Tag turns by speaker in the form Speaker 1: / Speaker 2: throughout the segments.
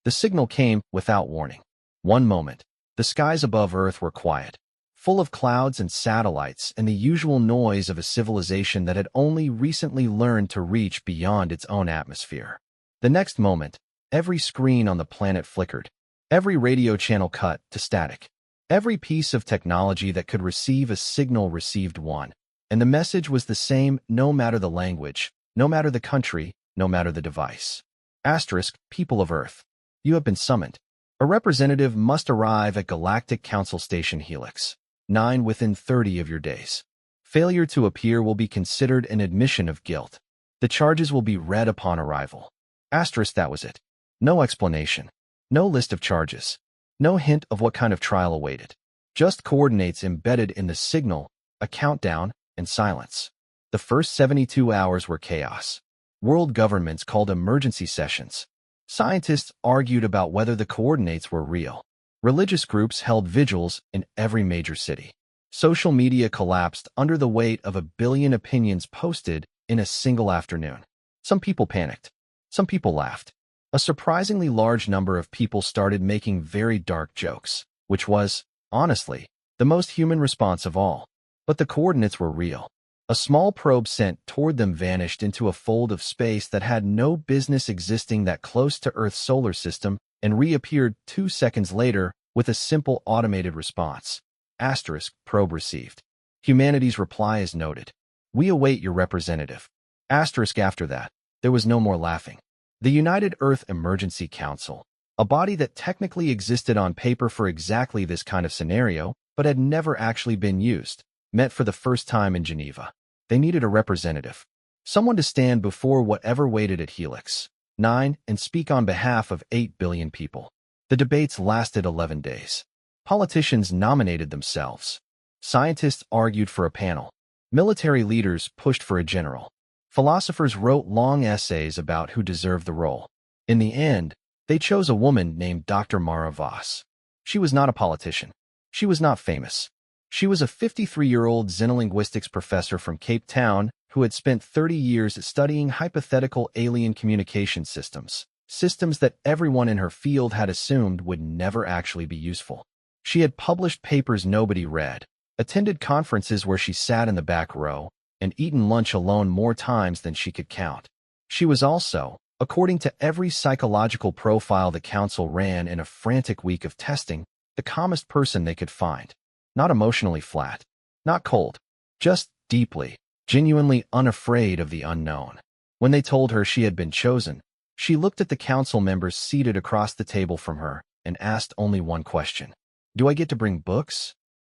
Speaker 1: The signal came without warning. One moment, the skies above Earth were quiet, full of clouds and satellites and the usual noise of a civilization that had only recently learned to reach beyond its own atmosphere. The next moment, every screen on the planet flickered, every radio channel cut to static. Every piece of technology that could receive a signal received one, and the message was the same no matter the language, no matter the country, no matter the device. Asterisk, people of Earth. You have been summoned. A representative must arrive at Galactic Council Station Helix 9 within 30 of your days. Failure to appear will be considered an admission of guilt. The charges will be read upon arrival. Asterisk, that was it. No explanation. No list of charges. No hint of what kind of trial awaited. Just coordinates embedded in the signal, a countdown, and silence. The first 72 hours were chaos. World governments called emergency sessions. Scientists argued about whether the coordinates were real. Religious groups held vigils in every major city. Social media collapsed under the weight of 1 billion opinions posted in a single afternoon. Some people panicked. Some people laughed. A surprisingly large number of people started making very dark jokes, which was, honestly, the most human response of all. But the coordinates were real. A small probe sent toward them vanished into a fold of space that had no business existing that close to Earth's solar system and reappeared 2 seconds later with a simple automated response. Asterisk, probe received. Humanity's reply is noted. We await your representative. Asterisk, after that, there was no more laughing. The United Earth Emergency Council, a body that technically existed on paper for exactly this kind of scenario, but had never actually been used, met for the first time in Geneva. They needed a representative. Someone to stand before whatever waited at Helix 9 and speak on behalf of 8 billion people. The debates lasted 11 days. Politicians nominated themselves. Scientists argued for a panel. Military leaders pushed for a general. Philosophers wrote long essays about who deserved the role. In the end, they chose a woman named Dr. Mara Voss. She was not a politician. She was not famous. She was a 53-year-old xenolinguistics professor from Cape Town who had spent 30 years studying hypothetical alien communication systems, systems that everyone in her field had assumed would never actually be useful. She had published papers nobody read, attended conferences where she sat in the back row, and eaten lunch alone more times than she could count. She was also, according to every psychological profile the council ran in a frantic week of testing, the calmest person they could find. Not emotionally flat, not cold, just deeply, genuinely unafraid of the unknown. When they told her she had been chosen, she looked at the council members seated across the table from her and asked only one question. Do I get to bring books?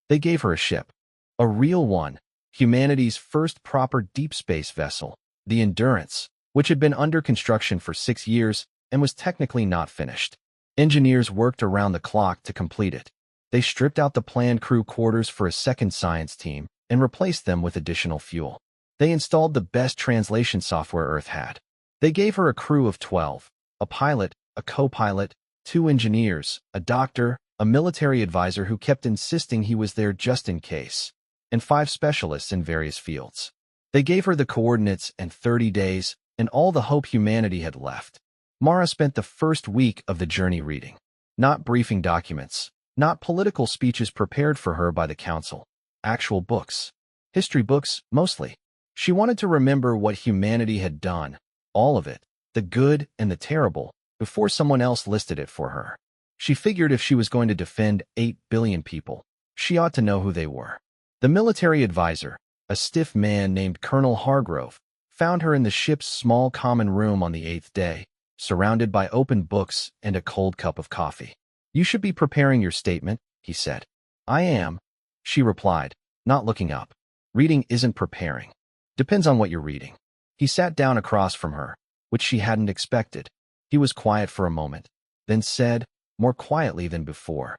Speaker 1: They gave her a ship. A real one. Humanity's first proper deep space vessel, the Endurance, which had been under construction for 6 years and was technically not finished. Engineers worked around the clock to complete it. They stripped out the planned crew quarters for a second science team and replaced them with additional fuel. They installed the best translation software Earth had. They gave her a crew of 12, a pilot, a co-pilot, 2 engineers, a doctor, a military advisor who kept insisting he was there just in case, and 5 specialists in various fields. They gave her the coordinates and 30 days, and all the hope humanity had left. Mara spent the first week of the journey reading. Not briefing documents, not political speeches prepared for her by the council. Actual books. History books, mostly. She wanted to remember what humanity had done, all of it, the good and the terrible, before someone else listed it for her. She figured if she was going to defend 8 billion people, she ought to know who they were. The military advisor, a stiff man named Colonel Hargrove, found her in the ship's small common room on the 8th day, surrounded by open books and a cold cup of coffee. You should be preparing your statement, he said. I am, she replied, not looking up. Reading isn't preparing. Depends on what you're reading. He sat down across from her, which she hadn't expected. He was quiet for a moment, then said, more quietly than before,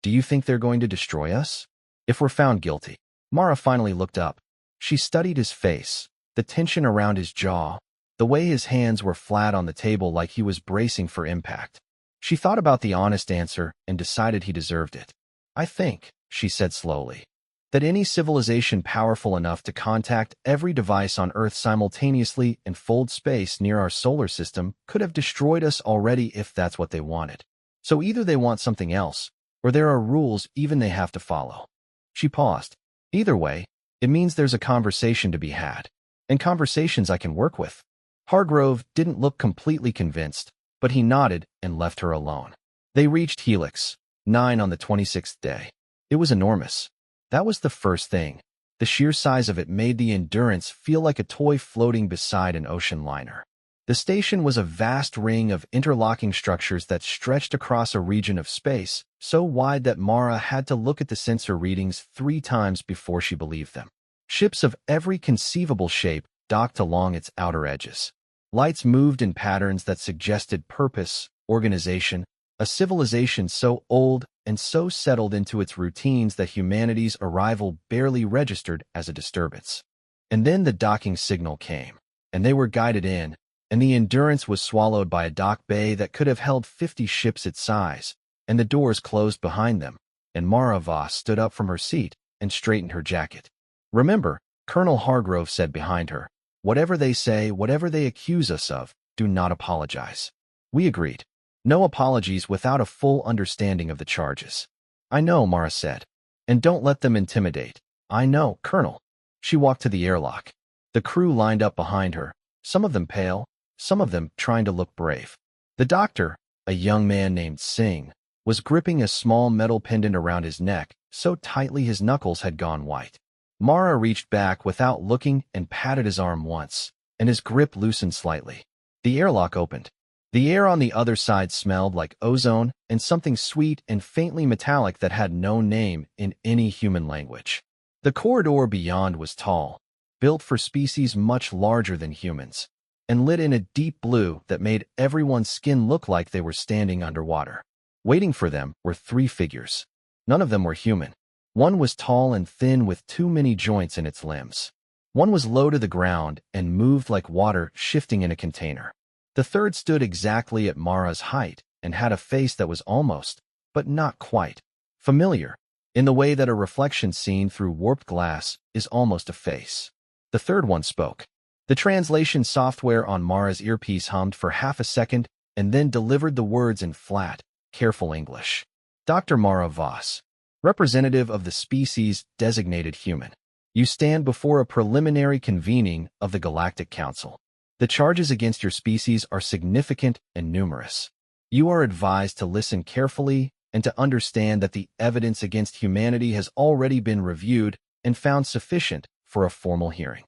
Speaker 1: Do you think they're going to destroy us? If we're found guilty. Mara finally looked up. She studied his face, the tension around his jaw, the way his hands were flat on the table like he was bracing for impact. She thought about the honest answer and decided he deserved it. I think, she said slowly, that any civilization powerful enough to contact every device on Earth simultaneously and fold space near our solar system could have destroyed us already if that's what they wanted. So either they want something else, or there are rules even they have to follow. She paused. Either way, it means there's a conversation to be had, and conversations I can work with. Hargrove didn't look completely convinced, but he nodded and left her alone. They reached Helix, 9 on the 26th day. It was enormous. That was the first thing. The sheer size of it made the Endurance feel like a toy floating beside an ocean liner. The station was a vast ring of interlocking structures that stretched across a region of space, so wide that Mara had to look at the sensor readings 3 times before she believed them. Ships of every conceivable shape docked along its outer edges. Lights moved in patterns that suggested purpose, organization, a civilization so old and so settled into its routines that humanity's arrival barely registered as a disturbance. And then the docking signal came, and they were guided in, and the Endurance was swallowed by a dock bay that could have held 50 ships its size, and the doors closed behind them, and Mara Voss stood up from her seat and straightened her jacket. "Remember," Colonel Hargrove said behind her, "whatever they say, whatever they accuse us of, do not apologize." We agreed. No apologies without a full understanding of the charges. "I know," Mara said. "And don't let them intimidate." "I know, Colonel." She walked to the airlock. The crew lined up behind her, some of them pale, some of them trying to look brave. The doctor, a young man named Singh, was gripping a small metal pendant around his neck so tightly his knuckles had gone white. Mara reached back without looking and patted his arm once, and his grip loosened slightly. The airlock opened. The air on the other side smelled like ozone and something sweet and faintly metallic that had no name in any human language. The corridor beyond was tall, built for species much larger than humans, and lit in a deep blue that made everyone's skin look like they were standing underwater. Waiting for them were 3 figures. None of them were human. One was tall and thin with too many joints in its limbs. One was low to the ground and moved like water shifting in a container. The third stood exactly at Mara's height and had a face that was almost, but not quite, familiar, in the way that a reflection seen through warped glass is almost a face. The third one spoke. The translation software on Mara's earpiece hummed for half a second and then delivered the words in flat, careful English. "Dr. Mara Voss, representative of the species designated human. You stand before a preliminary convening of the Galactic Council. The charges against your species are significant and numerous. You are advised to listen carefully and to understand that the evidence against humanity has already been reviewed and found sufficient for a formal hearing."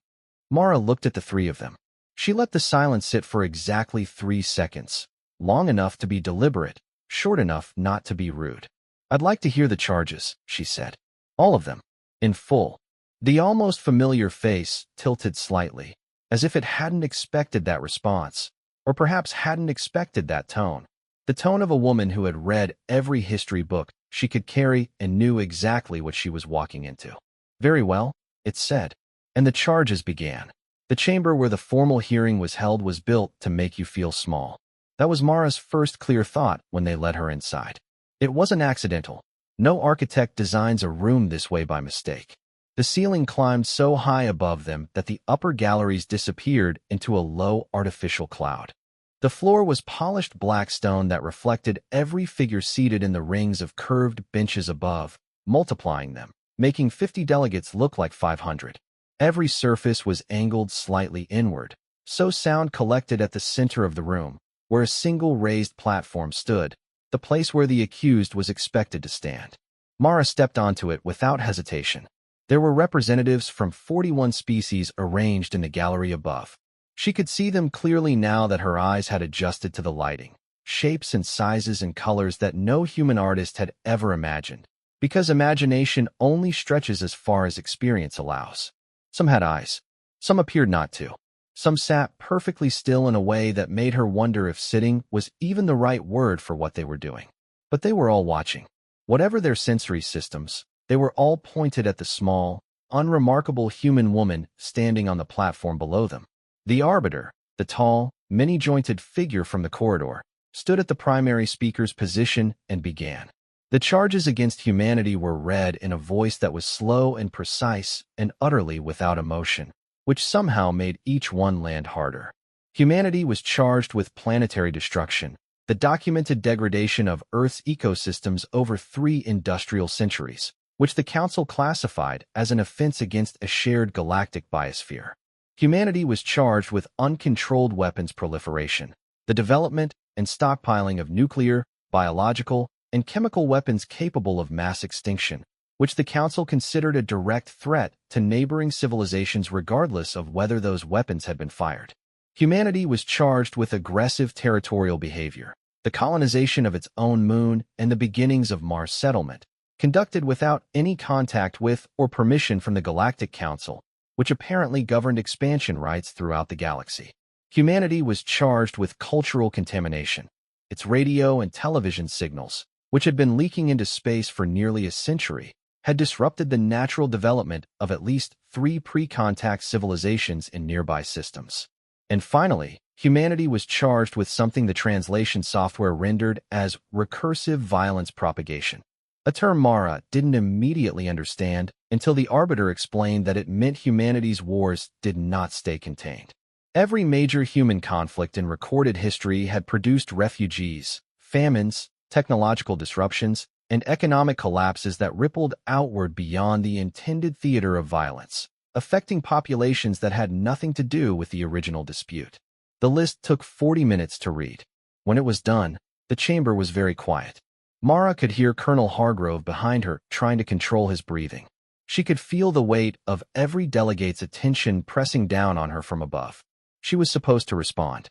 Speaker 1: Mara looked at the 3 of them. She let the silence sit for exactly 3 seconds, long enough to be deliberate, short enough not to be rude. "I'd like to hear the charges," she said. "All of them. In full." The almost familiar face tilted slightly, as if it hadn't expected that response, or perhaps hadn't expected that tone. The tone of a woman who had read every history book she could carry and knew exactly what she was walking into. "Very well," it said, and the charges began. The chamber where the formal hearing was held was built to make you feel small. That was Mara's first clear thought when they led her inside. It wasn't accidental. No architect designs a room this way by mistake. The ceiling climbed so high above them that the upper galleries disappeared into a low artificial cloud. The floor was polished black stone that reflected every figure seated in the rings of curved benches above, multiplying them, making 50 delegates look like 500. Every surface was angled slightly inward, so sound collected at the center of the room, where a single raised platform stood, the place where the accused was expected to stand. Mara stepped onto it without hesitation. There were representatives from 41 species arranged in the gallery above. She could see them clearly now that her eyes had adjusted to the lighting, shapes and sizes and colors that no human artist had ever imagined, because imagination only stretches as far as experience allows. Some had eyes. Some appeared not to. Some sat perfectly still in a way that made her wonder if sitting was even the right word for what they were doing. But they were all watching. Whatever their sensory systems, they were all pointed at the small, unremarkable human woman standing on the platform below them. The arbiter, the tall, many-jointed figure from the corridor, stood at the primary speaker's position and began. The charges against humanity were read in a voice that was slow and precise and utterly without emotion, which somehow made each one land harder. Humanity was charged with planetary destruction, the documented degradation of Earth's ecosystems over 3 industrial centuries, which the Council classified as an offense against a shared galactic biosphere. Humanity was charged with uncontrolled weapons proliferation, the development and stockpiling of nuclear, biological, and chemical weapons capable of mass extinction, which the Council considered a direct threat to neighboring civilizations regardless of whether those weapons had been fired. Humanity was charged with aggressive territorial behavior, the colonization of its own moon and the beginnings of Mars settlement, conducted without any contact with or permission from the Galactic Council, which apparently governed expansion rights throughout the galaxy. Humanity was charged with cultural contamination. Its radio and television signals, which had been leaking into space for nearly a century, had disrupted the natural development of at least 3 pre-contact civilizations in nearby systems. And finally, humanity was charged with something the translation software rendered as recursive violence propagation, a term Mara didn't immediately understand until the Arbiter explained that it meant humanity's wars did not stay contained. Every major human conflict in recorded history had produced refugees, famines, technological disruptions, and economic collapses that rippled outward beyond the intended theater of violence, affecting populations that had nothing to do with the original dispute. The list took 40 minutes to read. When it was done, the chamber was very quiet. Mara could hear Colonel Hargrove behind her trying to control his breathing. She could feel the weight of every delegate's attention pressing down on her from above. She was supposed to respond.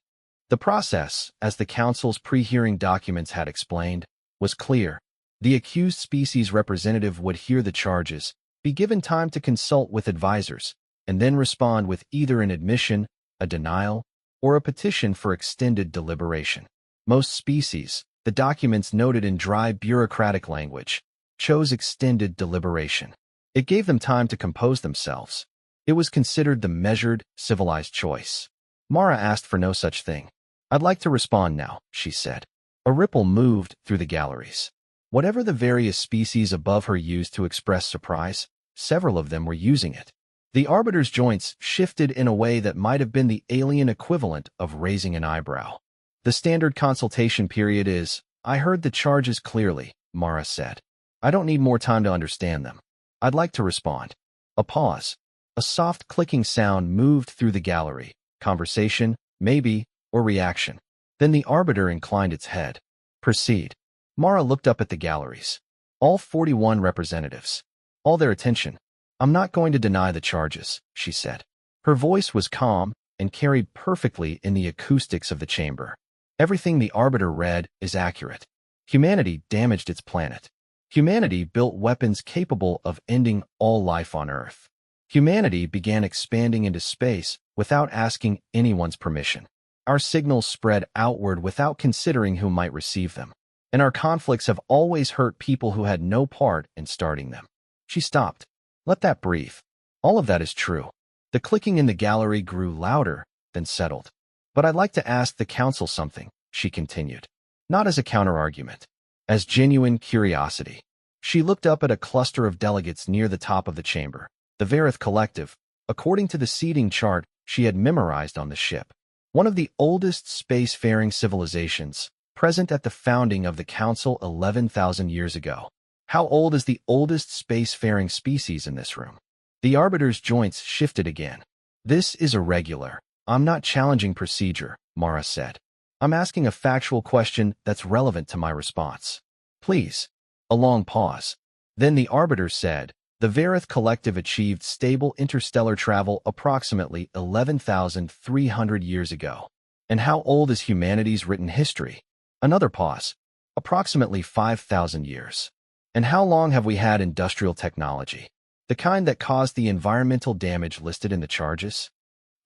Speaker 1: The process, as the Council's pre-hearing documents had explained, was clear. The accused species representative would hear the charges, be given time to consult with advisors, and then respond with either an admission, a denial, or a petition for extended deliberation. Most species, the documents noted in dry bureaucratic language, chose extended deliberation. It gave them time to compose themselves. It was considered the measured, civilized choice. Mara asked for no such thing. "I'd like to respond now," she said. A ripple moved through the galleries. Whatever the various species above her used to express surprise, several of them were using it. The Arbiter's joints shifted in a way that might have been the alien equivalent of raising an eyebrow. "The standard consultation period is, I heard the charges clearly," Mara said. "I don't need more time to understand them. I'd like to respond." A pause. A soft clicking sound moved through the gallery. Conversation, maybe, or reaction. Then the Arbiter inclined its head. "Proceed." Mara looked up at the galleries. All 41 representatives. All their attention. "I'm not going to deny the charges," she said. Her voice was calm and carried perfectly in the acoustics of the chamber. "Everything the Arbiter read is accurate. Humanity damaged its planet. Humanity built weapons capable of ending all life on Earth. Humanity began expanding into space without asking anyone's permission. Our signals spread outward without considering who might receive them. And our conflicts have always hurt people who had no part in starting them." She stopped. "Let that breathe. All of that is true." The clicking in the gallery grew louder, then settled. "But I'd like to ask the Council something," she continued. "Not as a counter-argument. As genuine curiosity." She looked up at a cluster of delegates near the top of the chamber. The Varith Collective, according to the seating chart she had memorized on the ship. One of the oldest spacefaring civilizations, present at the founding of the Council 11,000 years ago. How old is the oldest spacefaring species in this room? The Arbiter's joints shifted again. "This is irregular. I'm not challenging procedure," Mara said. "I'm asking a factual question that's relevant to my response." "Please." A long pause. Then the Arbiter said, "The Varith Collective achieved stable interstellar travel approximately 11,300 years ago. And how old is humanity's written history?" Another pause. "Approximately 5,000 years. And how long have we had industrial technology? The kind that caused the environmental damage listed in the charges?"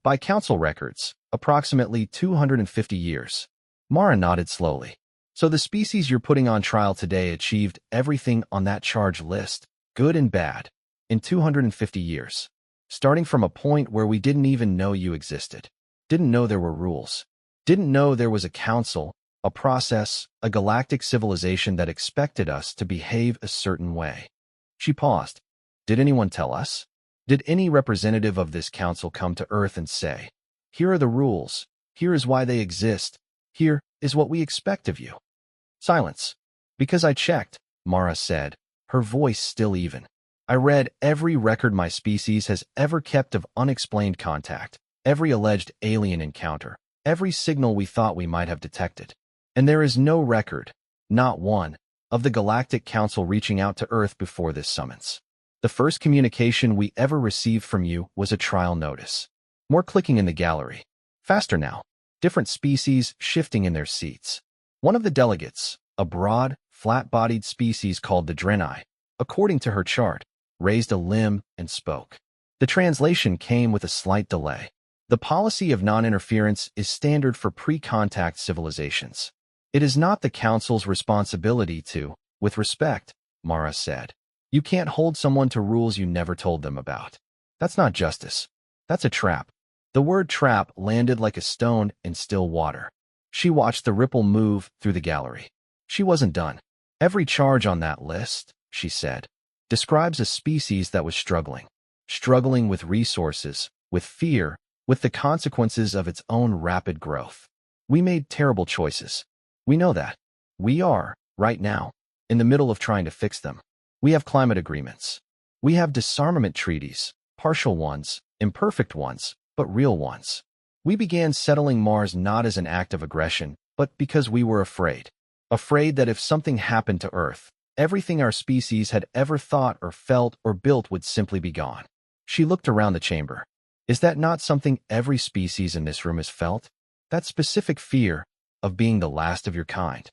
Speaker 1: "By Council records, approximately 250 years." Mara nodded slowly. "So the species you're putting on trial today achieved everything on that charge list, good and bad, in 250 years. Starting from a point where we didn't even know you existed. Didn't know there were rules. Didn't know there was a council a process, a galactic civilization that expected us to behave a certain way. She paused. Did anyone tell us? Did any representative of this council come to Earth and say, "Here are the rules, here is why they exist, here is what we expect of you"? Silence. Because I checked, Mara said, her voice still even. I read every record my species has ever kept of unexplained contact, every alleged alien encounter, every signal we thought we might have detected. And there is no record, not one, of the Galactic Council reaching out to Earth before this summons. The first communication we ever received from you was a trial notice. More clicking in the gallery. Faster now. Different species shifting in their seats. One of the delegates, a broad, flat-bodied species called the Drenai, according to her chart, raised a limb and spoke. The translation came with a slight delay. The policy of non-interference is standard for pre-contact civilizations. It is not the Council's responsibility to, with respect, Mara said. You can't hold someone to rules you never told them about. That's not justice. That's a trap. The word trap landed like a stone in still water. She watched the ripple move through the gallery. She wasn't done. Every charge on that list, she said, describes a species that was struggling with resources, with fear, with the consequences of its own rapid growth. We made terrible choices. We know that. We are, right now, in the middle of trying to fix them. We have climate agreements. We have disarmament treaties, partial ones, imperfect ones, but real ones. We began settling Mars not as an act of aggression, but because we were afraid. Afraid that if something happened to Earth, everything our species had ever thought or felt or built would simply be gone. She looked around the chamber. Is that not something every species in this room has felt? That specific fear of being the last of your kind.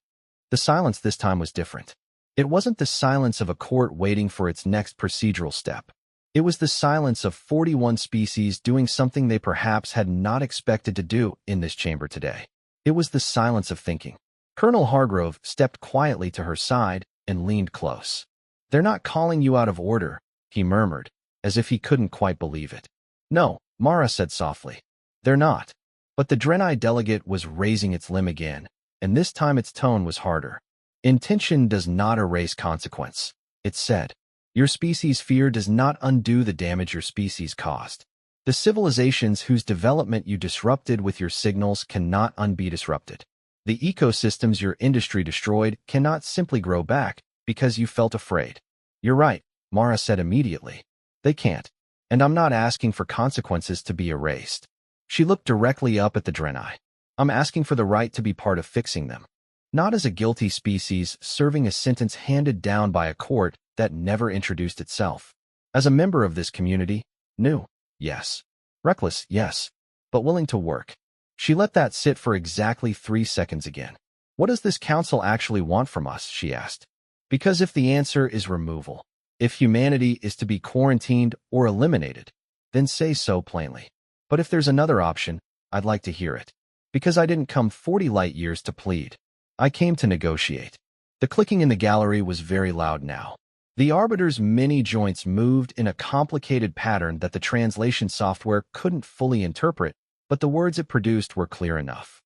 Speaker 1: The silence this time was different. It wasn't the silence of a court waiting for its next procedural step. It was the silence of 41 species doing something they perhaps had not expected to do in this chamber today. It was the silence of thinking. Colonel Hargrove stepped quietly to her side and leaned close. They're not calling you out of order, he murmured, as if he couldn't quite believe it. No, Mara said softly. They're not. But the Drenai delegate was raising its limb again, and this time its tone was harder. Intention does not erase consequence, it said. Your species' fear does not undo the damage your species caused. The civilizations whose development you disrupted with your signals cannot unbe disrupted. The ecosystems your industry destroyed cannot simply grow back because you felt afraid. You're right, Mara said immediately. They can't. And I'm not asking for consequences to be erased. She looked directly up at the Drenai. I'm asking for the right to be part of fixing them. Not as a guilty species serving a sentence handed down by a court that never introduced itself. As a member of this community, new, yes. Reckless, yes. But willing to work. She let that sit for exactly 3 seconds again. What does this council actually want from us, she asked. Because if the answer is removal, if humanity is to be quarantined or eliminated, then say so plainly. But if there's another option, I'd like to hear it. Because I didn't come 40 light years to plead. I came to negotiate. The clicking in the gallery was very loud now. The Arbiter's many joints moved in a complicated pattern that the translation software couldn't fully interpret, but the words it produced were clear enough.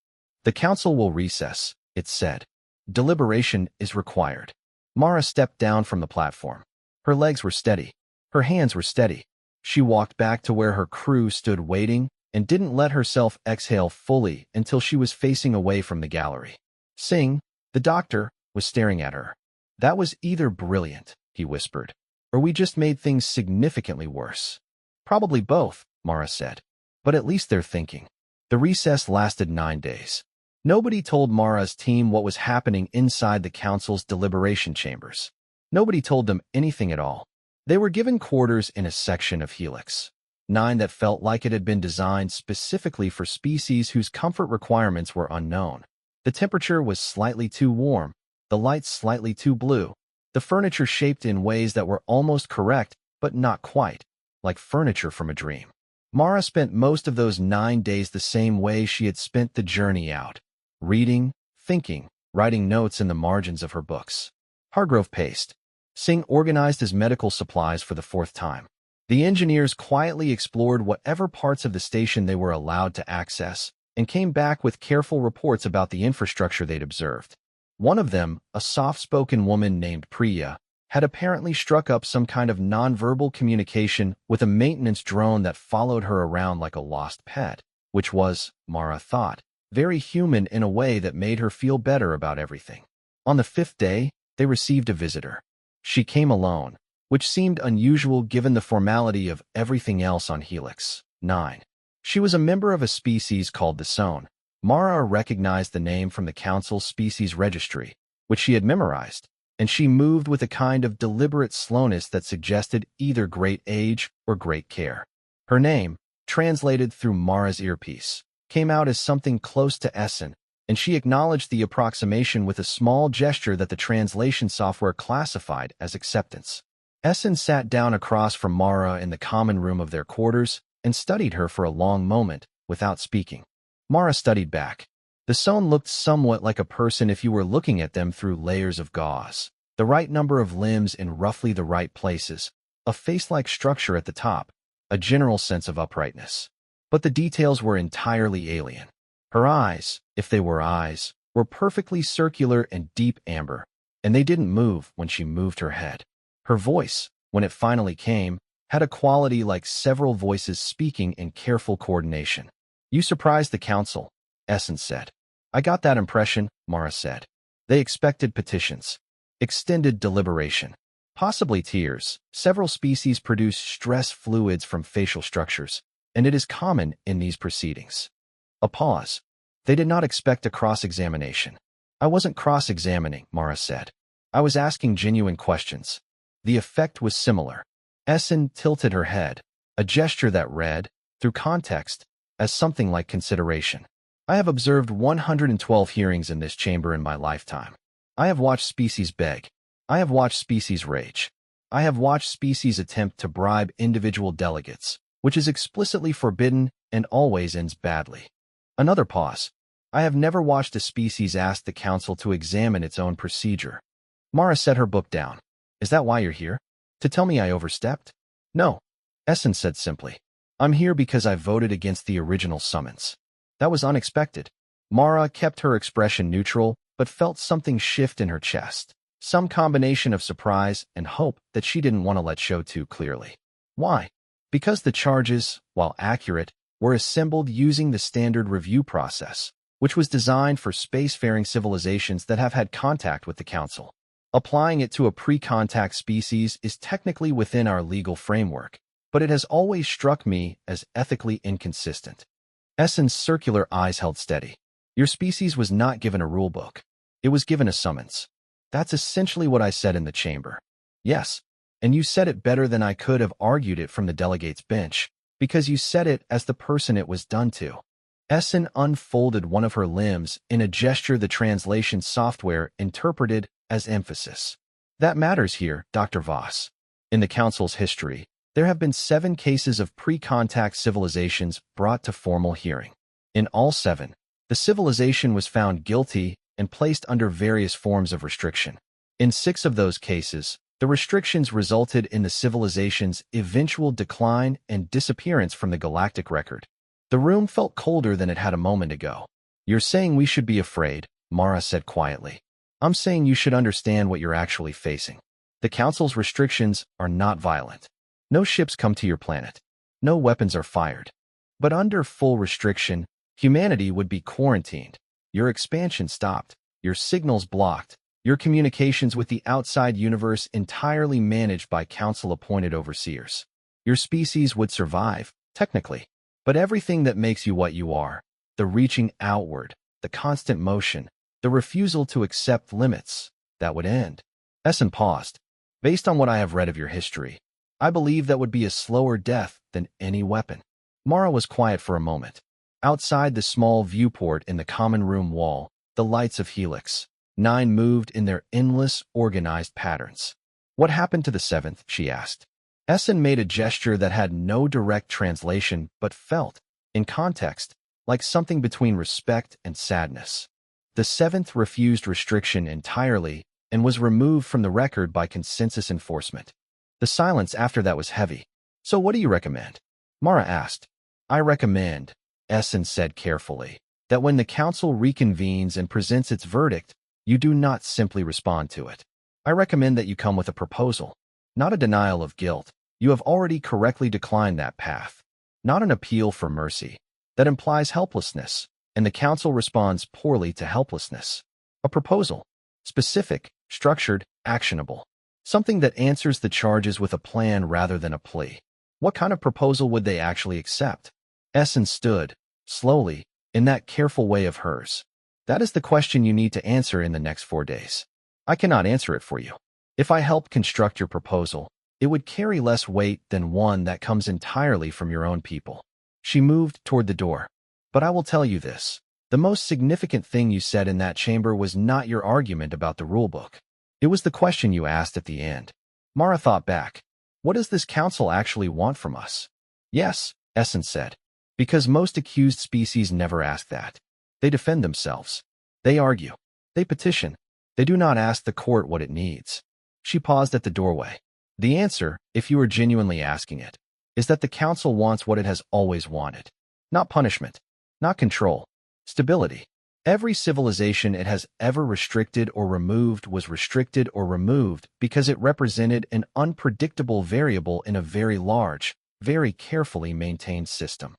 Speaker 1: The council will recess, it said. Deliberation is required. Mara stepped down from the platform. Her legs were steady. Her hands were steady. She walked back to where her crew stood waiting and didn't let herself exhale fully until she was facing away from the gallery. Singh, the doctor, was staring at her. That was either brilliant, he whispered, or we just made things significantly worse. Probably both, Mara said. But at least they're thinking. The recess lasted 9 days. Nobody told Mara's team what was happening inside the council's deliberation chambers. Nobody told them anything at all. They were given quarters in a section of Helix, 9 that felt like it had been designed specifically for species whose comfort requirements were unknown. The temperature was slightly too warm, the lights slightly too blue, the furniture shaped in ways that were almost correct, but not quite, like furniture from a dream. Mara spent most of those 9 days the same way she had spent the journey out, reading, thinking, writing notes in the margins of her books. Hargrove paced. Singh organized his medical supplies for the 4th time. The engineers quietly explored whatever parts of the station they were allowed to access, and came back with careful reports about the infrastructure they'd observed. One of them, a soft-spoken woman named Priya, had apparently struck up some kind of nonverbal communication with a maintenance drone that followed her around like a lost pet, which was, Mara thought, very human in a way that made her feel better about everything. On the 5th day, they received a visitor. She came alone, which seemed unusual given the formality of everything else on Helix. 9. She was a member of a species called the Sone. Mara recognized the name from the Council's species registry, which she had memorized, and she moved with a kind of deliberate slowness that suggested either great age or great care. Her name, translated through Mara's earpiece, came out as something close to Essen, and she acknowledged the approximation with a small gesture that the translation software classified as acceptance. Essen sat down across from Mara in the common room of their quarters and studied her for a long moment without speaking. Mara studied back. The Sone looked somewhat like a person if you were looking at them through layers of gauze. The right number of limbs in roughly the right places, a face-like structure at the top, a general sense of uprightness. But the details were entirely alien. Her eyes, if they were eyes, were perfectly circular and deep amber, and they didn't move when she moved her head. Her voice, when it finally came, had a quality like several voices speaking in careful coordination. "You surprised the Council," Essen said. "I got that impression," Mara said. "They expected petitions, extended deliberation, possibly tears. Several species produce stress fluids from facial structures, and it is common in these proceedings." A pause. "They did not expect a cross-examination." "I wasn't cross-examining," Mara said. "I was asking genuine questions." The effect was similar. Essen tilted her head, a gesture that read, through context, as something like consideration. "I have observed 112 hearings in this chamber in my lifetime. I have watched species beg. I have watched species rage. I have watched species attempt to bribe individual delegates, which is explicitly forbidden and always ends badly." Another pause. "I have never watched a species ask the Council to examine its own procedure." Mara set her book down. "Is that why you're here? To tell me I overstepped?" "No," Essen said simply. "I'm here because I voted against the original summons." That was unexpected. Mara kept her expression neutral, but felt something shift in her chest, some combination of surprise and hope that she didn't want to let show too clearly. Why? Because the charges, while accurate, were assembled using the standard review process, which was designed for spacefaring civilizations that have had contact with the Council. Applying it to a pre-contact species is technically within our legal framework, but it has always struck me as ethically inconsistent. Essen's circular eyes held steady. "Your species was not given a rulebook. It was given a summons." "That's essentially what I said in the chamber." "Yes, and you said it better than I could have argued it from the delegates' bench, because you said it as the person it was done to." Essen unfolded one of her limbs in a gesture the translation software interpreted as emphasis. "That matters here, Dr. Voss. In the Council's history, there have been 7 cases of pre-contact civilizations brought to formal hearing. In all 7, the civilization was found guilty and placed under various forms of restriction. In 6 of those cases, the restrictions resulted in the civilization's eventual decline and disappearance from the galactic record." The room felt colder than it had a moment ago. "You're saying we should be afraid," Mara said quietly. "I'm saying you should understand what you're actually facing. The Council's restrictions are not violent. No ships come to your planet. No weapons are fired. But under full restriction, humanity would be quarantined. Your expansion stopped. Your signals blocked. Your communications with the outside universe entirely managed by Council-appointed overseers. Your species would survive, technically. But everything that makes you what you are, the reaching outward, the constant motion, the refusal to accept limits, that would end." Essen paused. "Based on what I have read of your history, I believe that would be a slower death than any weapon." Mara was quiet for a moment. Outside the small viewport in the common room wall, the lights of Helix 9 moved in their endless, organized patterns. "What happened to the 7th?" she asked. Essen made a gesture that had no direct translation but felt, in context, like something between respect and sadness. "The 7th refused restriction entirely and was removed from the record by consensus enforcement." The silence after that was heavy. "So what do you recommend?" Mara asked. "I recommend," Essen said carefully, that when the council reconvenes and presents its verdict, you do not simply respond to it. I recommend that you come with a proposal, not a denial of guilt. You have already correctly declined that path, not an appeal for mercy. That implies helplessness, and the council responds poorly to helplessness. A proposal, specific, structured, actionable. Something that answers the charges with a plan rather than a plea. What kind of proposal would they actually accept? Essen stood, slowly, in that careful way of hers. That is the question you need to answer in the next 4 days. I cannot answer it for you. If I helped construct your proposal, it would carry less weight than one that comes entirely from your own people. She moved toward the door. But I will tell you this. The most significant thing you said in that chamber was not your argument about the rulebook. It was the question you asked at the end. Mara thought back. What does this council actually want from us? Yes, Essen said. Because most accused species never ask that. They defend themselves. They argue. They petition. They do not ask the court what it needs. She paused at the doorway. The answer, if you are genuinely asking it, is that the council wants what it has always wanted. Not punishment. Not control. Stability. Every civilization it has ever restricted or removed was restricted or removed because it represented an unpredictable variable in a very large, very carefully maintained system.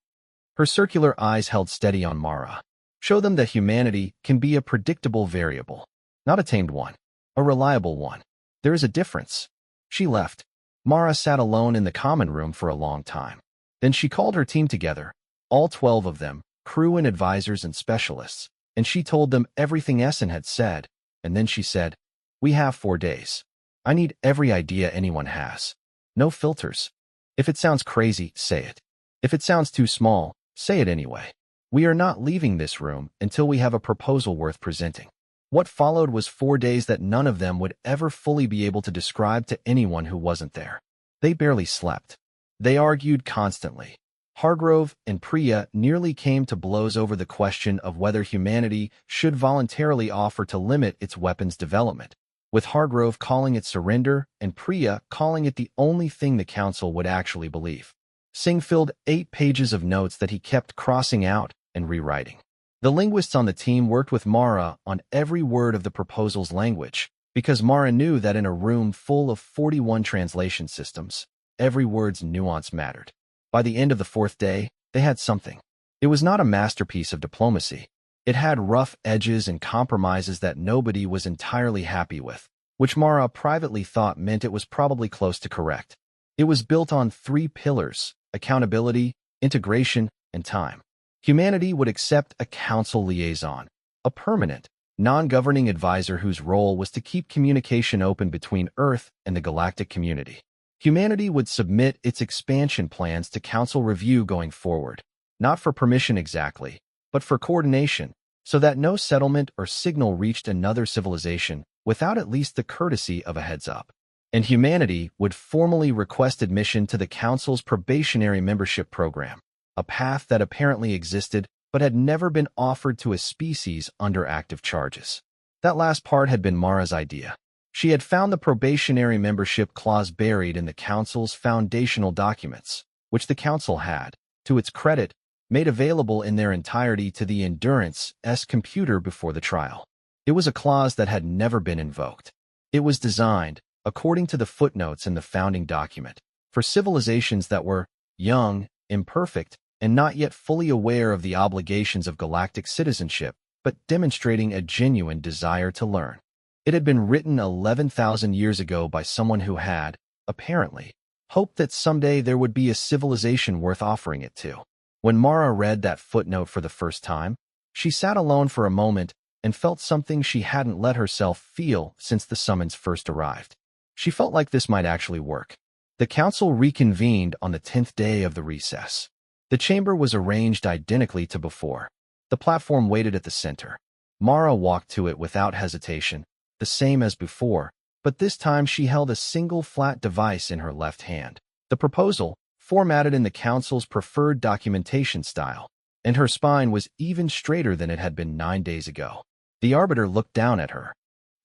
Speaker 1: Her circular eyes held steady on Mara. Show them that humanity can be a predictable variable, not a tamed one, a reliable one. There is a difference. She left. Mara sat alone in the common room for a long time. Then she called her team together, all 12 of them, crew and advisors and specialists, and she told them everything Essen had said, and then she said, "We have 4 days. I need every idea anyone has. No filters. If it sounds crazy, say it. If it sounds too small, say it anyway. We are not leaving this room until we have a proposal worth presenting." What followed was 4 days that none of them would ever fully be able to describe to anyone who wasn't there. They barely slept. They argued constantly. Hargrove and Priya nearly came to blows over the question of whether humanity should voluntarily offer to limit its weapons development, with Hargrove calling it surrender and Priya calling it the only thing the council would actually believe. Singh filled 8 pages of notes that he kept crossing out and rewriting. The linguists on the team worked with Mara on every word of the proposal's language, because Mara knew that in a room full of 41 translation systems, every word's nuance mattered. By the end of the 4th day, they had something. It was not a masterpiece of diplomacy. It had rough edges and compromises that nobody was entirely happy with, which Mara privately thought meant it was probably close to correct. It was built on 3 pillars: accountability, integration, and time. Humanity would accept a council liaison, a permanent, non-governing advisor whose role was to keep communication open between Earth and the galactic community. Humanity would submit its expansion plans to council review going forward, not for permission exactly, but for coordination, so that no settlement or signal reached another civilization without at least the courtesy of a heads-up. And humanity would formally request admission to the council's probationary membership program, a path that apparently existed but had never been offered to a species under active charges. That last part had been Mara's idea. She had found the probationary membership clause buried in the council's foundational documents, which the council had, to its credit, made available in their entirety to the Endurance-S computer before the trial. It was a clause that had never been invoked. It was designed, according to the footnotes in the founding document, for civilizations that were young, imperfect, and not yet fully aware of the obligations of galactic citizenship, but demonstrating a genuine desire to learn. It had been written 11,000 years ago by someone who had, apparently, hoped that someday there would be a civilization worth offering it to. When Mara read that footnote for the first time, she sat alone for a moment and felt something she hadn't let herself feel since the summons first arrived. She felt like this might actually work. The council reconvened on the 10th day of the recess. The chamber was arranged identically to before. The platform waited at the center. Mara walked to it without hesitation, the same as before, but this time she held a single flat device in her left hand. The proposal, formatted in the council's preferred documentation style, and her spine was even straighter than it had been 9 days ago. The arbiter looked down at her.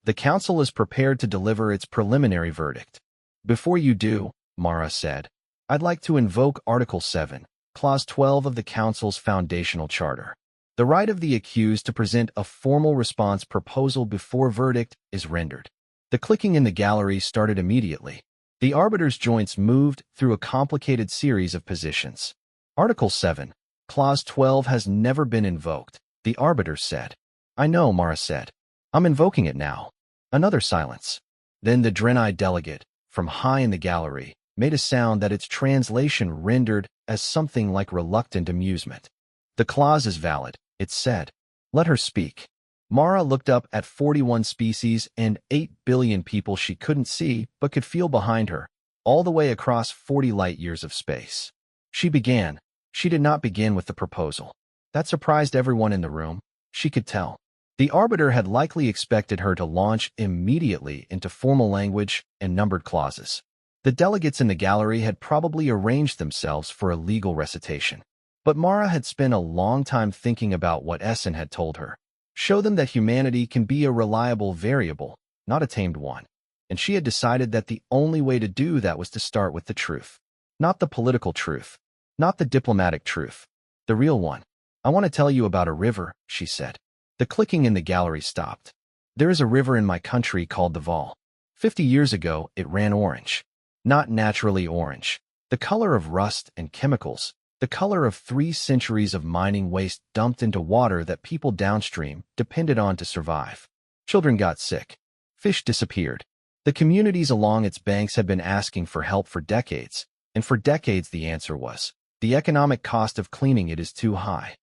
Speaker 1: The council is prepared to deliver its preliminary verdict. Before you do, Mara said, I'd like to invoke Article 7, Clause 12 of the council's foundational charter. The The right of the accused to present a formal response proposal before verdict is rendered. The clicking in the gallery started immediately. The arbiter's joints moved through a complicated series of positions. Article 7, Clause 12 has never been invoked, the arbiter said. I know, Mara said. I'm invoking it now. Another silence. Then the Drenai delegate, from high in the gallery, made a sound that its translation rendered as something like reluctant amusement. The clause is valid, it said. Let her speak. Mara looked up at 41 species and 8 billion people she couldn't see but could feel behind her, all the way across 40 light-years of space. She began. She did not begin with the proposal. That surprised everyone in the room. She could tell. The arbiter had likely expected her to launch immediately into formal language and numbered clauses. The delegates in the gallery had probably arranged themselves for a legal recitation. But Mara had spent a long time thinking about what Essen had told her. Show them that humanity can be a reliable variable, not a tamed one. And she had decided that the only way to do that was to start with the truth. Not the political truth. Not the diplomatic truth. The real one. I want to tell you about a river, she said. The clicking in the gallery stopped. There is a river in my country called the Val. 50 years ago, it ran orange. Not naturally orange. The color of rust and chemicals. The color of 3 centuries of mining waste dumped into water that people downstream depended on to survive. Children got sick. Fish disappeared. The communities along its banks had been asking for help for decades, and for decades the answer was, the economic cost of cleaning it is too high.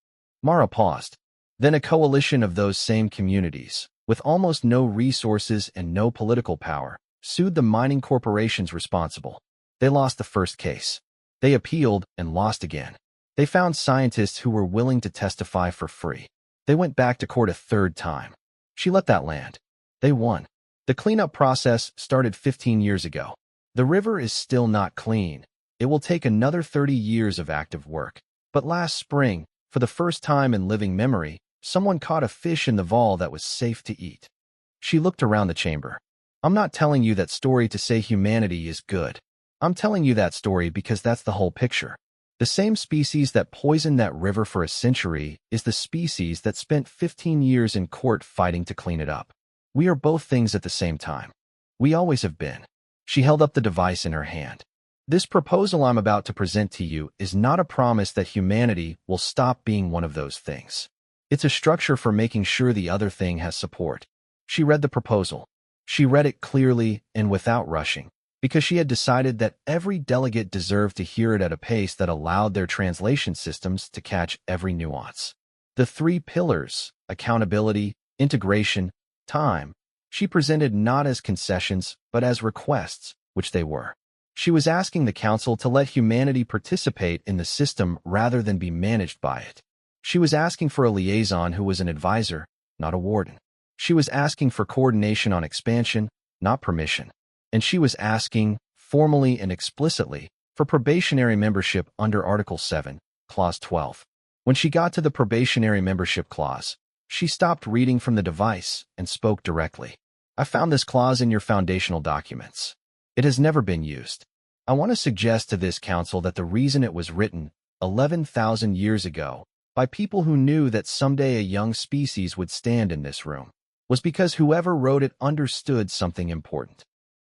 Speaker 1: Mara paused. Then a coalition of those same communities, with almost no resources and no political power, sued the mining corporations responsible. They lost the first case. They appealed and lost again. They found scientists who were willing to testify for free. They went back to court a third time. She let that land. They won. The cleanup process started 15 years ago. The river is still not clean. It will take another 30 years of active work. But last spring, for the first time in living memory, someone caught a fish in the Val that was safe to eat. She looked around the chamber. I'm not telling you that story to say humanity is good. I'm telling you that story because that's the whole picture. The same species that poisoned that river for a century is the species that spent 15 years in court fighting to clean it up. We are both things at the same time. We always have been. She held up the device in her hand. This proposal I'm about to present to you is not a promise that humanity will stop being one of those things. It's a structure for making sure the other thing has support. She read the proposal. She read it clearly and without rushing, because she had decided that every delegate deserved to hear it at a pace that allowed their translation systems to catch every nuance. The 3 pillars, accountability, integration, time, she presented not as concessions, but as requests, which they were. She was asking the council to let humanity participate in the system rather than be managed by it. She was asking for a liaison who was an advisor, not a warden. She was asking for coordination on expansion, not permission. And she was asking, formally and explicitly, for probationary membership under Article 7, Clause 12. When she got to the probationary membership clause, she stopped reading from the device and spoke directly. I found this clause in your foundational documents. It has never been used. I want to suggest to this council that the reason it was written 11,000 years ago by people who knew that someday a young species would stand in this room was because whoever wrote it understood something important.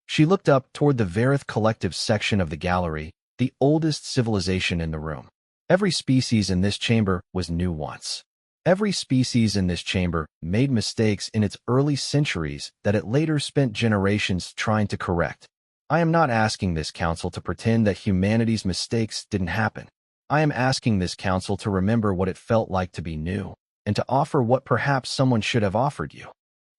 Speaker 1: She looked up toward the Verith collective section of the gallery, the oldest civilization in the room. Every species in this chamber was new once. Every species in this chamber made mistakes in its early centuries that it later spent generations trying to correct. I am not asking this council to pretend that humanity's mistakes didn't happen. I am asking this council to remember what it felt like to be new, and to offer what perhaps someone should have offered you.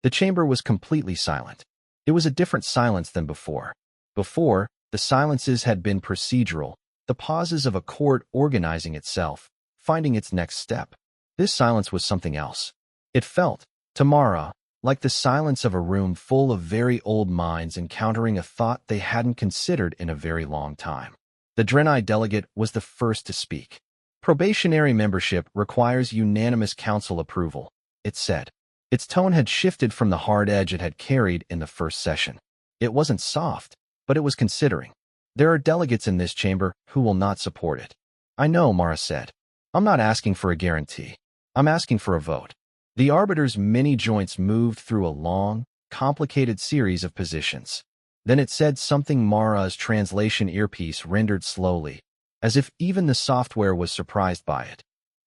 Speaker 1: The chamber was completely silent. It was a different silence than before. Before, the silences had been procedural, the pauses of a court organizing itself, finding its next step. This silence was something else. It felt, to Mara, like the silence of a room full of very old minds encountering a thought they hadn't considered in a very long time. The Drenai delegate was the first to speak. Probationary membership requires unanimous council approval, it said. Its tone had shifted from the hard edge it had carried in the first session. It wasn't soft, but it was considering. There are delegates in this chamber who will not support it. I know, Mara said. I'm not asking for a guarantee. I'm asking for a vote. The arbiter's many joints moved through a long, complicated series of positions. Then it said something Mara's translation earpiece rendered slowly, as if even the software was surprised by it.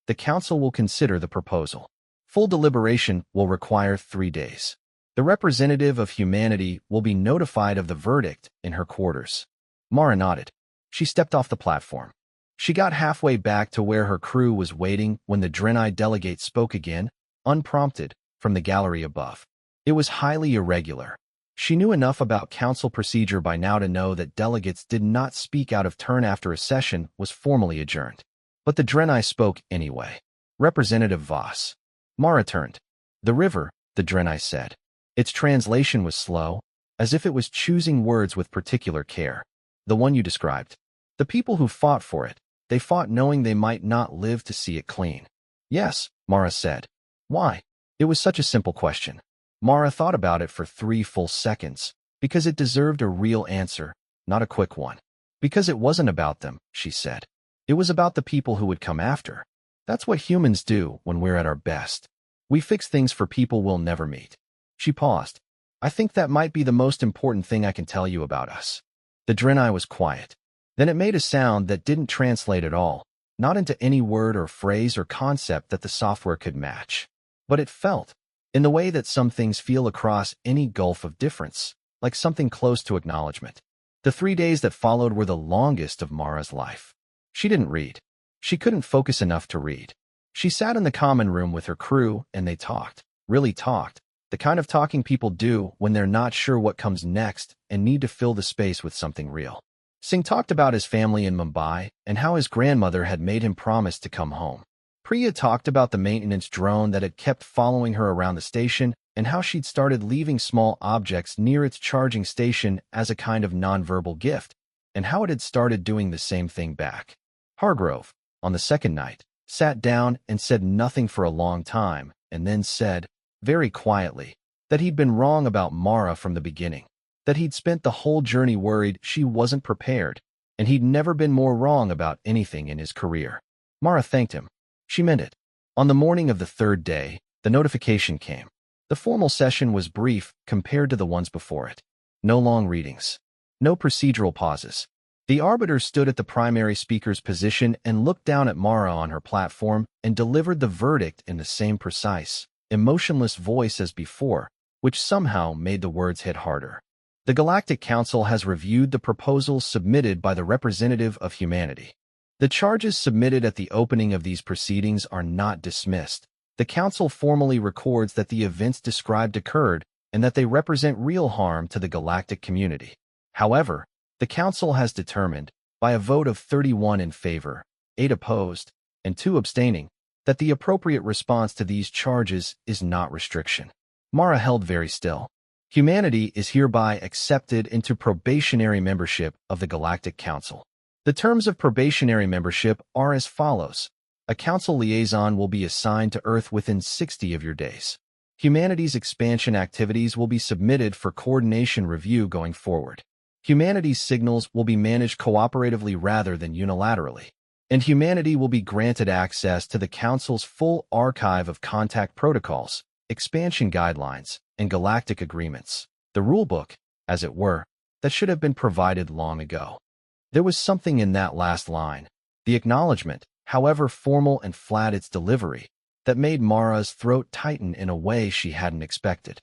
Speaker 1: The council will consider the proposal. Full deliberation will require 3 days. The representative of humanity will be notified of the verdict in her quarters. Mara nodded. She stepped off the platform. She got halfway back to where her crew was waiting when the Draenei delegate spoke again, unprompted, from the gallery above. It was highly irregular. She knew enough about council procedure by now to know that delegates did not speak out of turn after a session was formally adjourned. But the Draenei spoke anyway. Representative Voss. Mara turned. The river, the Draenei said. Its translation was slow, as if it was choosing words with particular care. The one you described. The people who fought for it, they fought knowing they might not live to see it clean. Yes, Mara said. Why? It was such a simple question. Mara thought about it for 3 full seconds, because it deserved a real answer, not a quick one. Because it wasn't about them, she said. It was about the people who would come after. That's what humans do when we're at our best. We fix things for people we'll never meet. She paused. I think that might be the most important thing I can tell you about us. The Draenei was quiet. Then it made a sound that didn't translate at all, not into any word or phrase or concept that the software could match. But it felt, in the way that some things feel across any gulf of difference, like something close to acknowledgement. The 3 days that followed were the longest of Mara's life. She didn't read. She couldn't focus enough to read. She sat in the common room with her crew and they talked, really talked, the kind of talking people do when they're not sure what comes next and need to fill the space with something real. Singh talked about his family in Mumbai and how his grandmother had made him promise to come home. Priya talked about the maintenance drone that had kept following her around the station and how she'd started leaving small objects near its charging station as a kind of nonverbal gift, and how it had started doing the same thing back. Hargrove, on the second night, sat down and said nothing for a long time, and then said, very quietly, that he'd been wrong about Mara from the beginning, that he'd spent the whole journey worried she wasn't prepared, and he'd never been more wrong about anything in his career. Mara thanked him. She meant it. On the morning of the 3rd day, the notification came. The formal session was brief compared to the ones before it. No long readings. No procedural pauses. The arbiter stood at the primary speaker's position and looked down at Mara on her platform and delivered the verdict in the same precise, emotionless voice as before, which somehow made the words hit harder. The Galactic Council has reviewed the proposals submitted by the representative of humanity. The charges submitted at the opening of these proceedings are not dismissed. The Council formally records that the events described occurred and that they represent real harm to the galactic community. However, the Council has determined, by a vote of 31 in favor, 8 opposed, and 2 abstaining, that the appropriate response to these charges is not restriction. Mara held very still. Humanity is hereby accepted into probationary membership of the Galactic Council. The terms of probationary membership are as follows. A council liaison will be assigned to Earth within 60 of your days. Humanity's expansion activities will be submitted for coordination review going forward. Humanity's signals will be managed cooperatively rather than unilaterally. And humanity will be granted access to the Council's full archive of contact protocols, expansion guidelines, and galactic agreements. The rulebook, as it were, that should have been provided long ago. There was something in that last line, the acknowledgement, however formal and flat its delivery, that made Mara's throat tighten in a way she hadn't expected.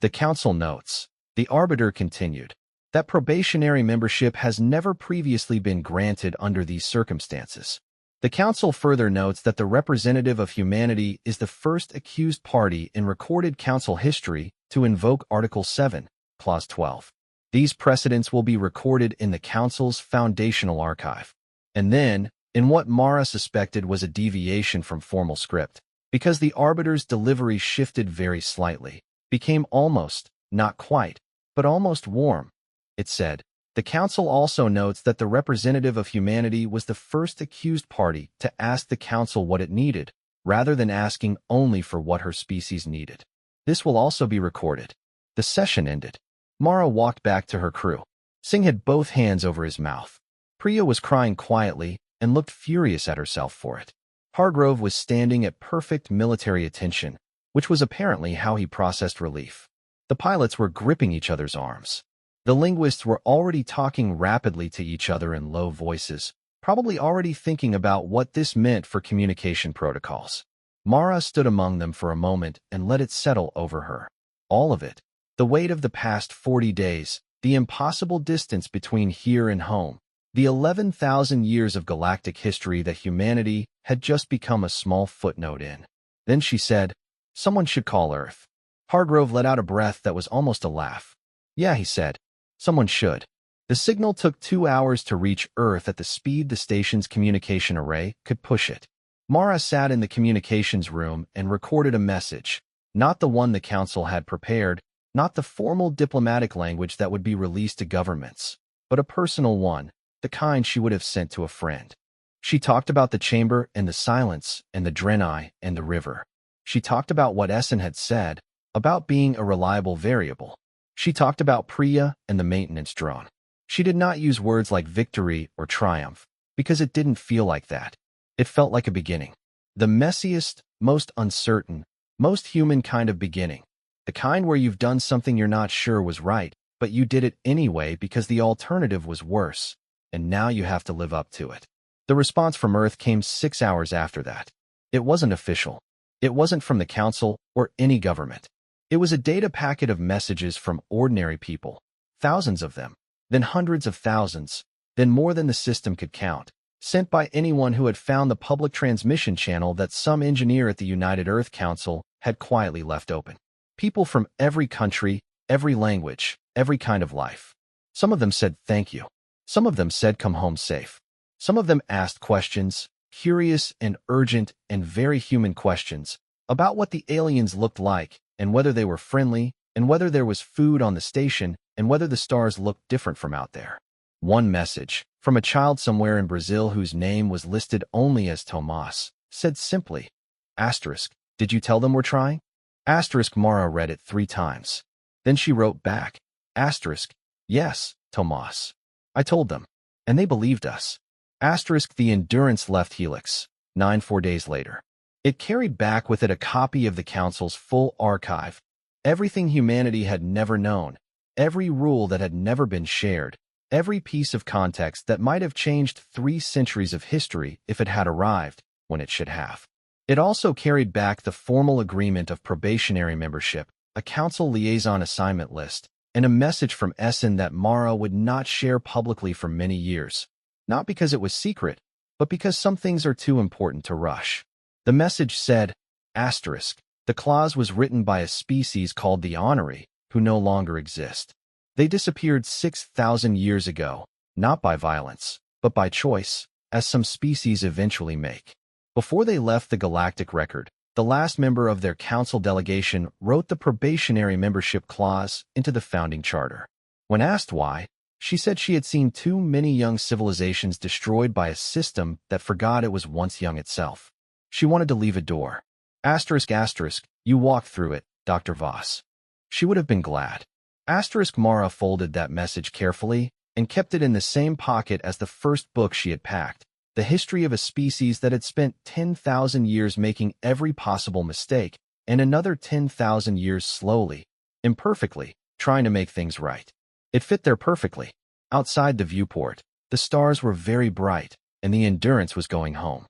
Speaker 1: The Council notes, the arbiter continued, that probationary membership has never previously been granted under these circumstances. The Council further notes that the representative of humanity is the first accused party in recorded Council history to invoke Article 7, Clause 12. These precedents will be recorded in the Council's foundational archive. And then, in what Mara suspected was a deviation from formal script, because the arbiter's delivery shifted very slightly, became almost, not quite, but almost warm. It said, the Council also notes that the representative of humanity was the first accused party to ask the Council what it needed, rather than asking only for what her species needed. This will also be recorded. The session ended. Mara walked back to her crew. Singh had both hands over his mouth. Priya was crying quietly and looked furious at herself for it. Hargrove was standing at perfect military attention, which was apparently how he processed relief. The pilots were gripping each other's arms. The linguists were already talking rapidly to each other in low voices, probably already thinking about what this meant for communication protocols. Mara stood among them for a moment and let it settle over her. All of it. The weight of the past 40 days, the impossible distance between here and home, the 11,000 years of galactic history that humanity had just become a small footnote in. Then she said, "Someone should call Earth." Hargrove let out a breath that was almost a laugh. "Yeah," he said. "Someone should." The signal took 2 hours to reach Earth at the speed the station's communication array could push it. Mara sat in the communications room and recorded a message, not the one the Council had prepared, not the formal diplomatic language that would be released to governments, but a personal one, the kind she would have sent to a friend. She talked about the chamber and the silence and the Draenei and the river. She talked about what Essen had said, about being a reliable variable. She talked about Priya and the maintenance drone. She did not use words like victory or triumph, because it didn't feel like that. It felt like a beginning. The messiest, most uncertain, most human kind of beginning. The kind where you've done something you're not sure was right, but you did it anyway because the alternative was worse, and now you have to live up to it. The response from Earth came 6 hours after that. It wasn't official. It wasn't from the Council or any government. It was a data packet of messages from ordinary people, thousands of them, then hundreds of thousands, then more than the system could count, sent by anyone who had found the public transmission channel that some engineer at the United Earth Council had quietly left open. People from every country, every language, every kind of life. Some of them said thank you. Some of them said come home safe. Some of them asked questions, curious and urgent and very human questions, about what the aliens looked like and whether they were friendly and whether there was food on the station and whether the stars looked different from out there. One message, from a child somewhere in Brazil whose name was listed only as Tomas, said simply, "Asterisk, did you tell them we're trying?" Asterisk Mara read it 3 times. Then she wrote back, asterisk, "Yes, Tomas. I told them. And they believed us." Asterisk the Endurance left Helix, 4 days later. It carried back with it a copy of the Council's full archive, everything humanity had never known, every rule that had never been shared, every piece of context that might have changed 3 centuries of history if it had arrived when it should have. It also carried back the formal agreement of probationary membership, a Council liaison assignment list, and a message from Essen that Mara would not share publicly for many years, not because it was secret, but because some things are too important to rush. The message said, asterisk, the clause was written by a species called the Honoree, who no longer exist. They disappeared 6,000 years ago, not by violence, but by choice, as some species eventually make. Before they left the galactic record, the last member of their Council delegation wrote the probationary membership clause into the founding charter. When asked why, she said she had seen too many young civilizations destroyed by a system that forgot it was once young itself. She wanted to leave a door. Asterisk asterisk, you walked through it, Dr. Voss. She would have been glad. Asterisk Mara folded that message carefully and kept it in the same pocket as the first book she had packed, the history of a species that had spent 10,000 years making every possible mistake and another 10,000 years slowly, imperfectly, trying to make things right. It fit there perfectly. Outside the viewport, the stars were very bright, and the Endurance was going home.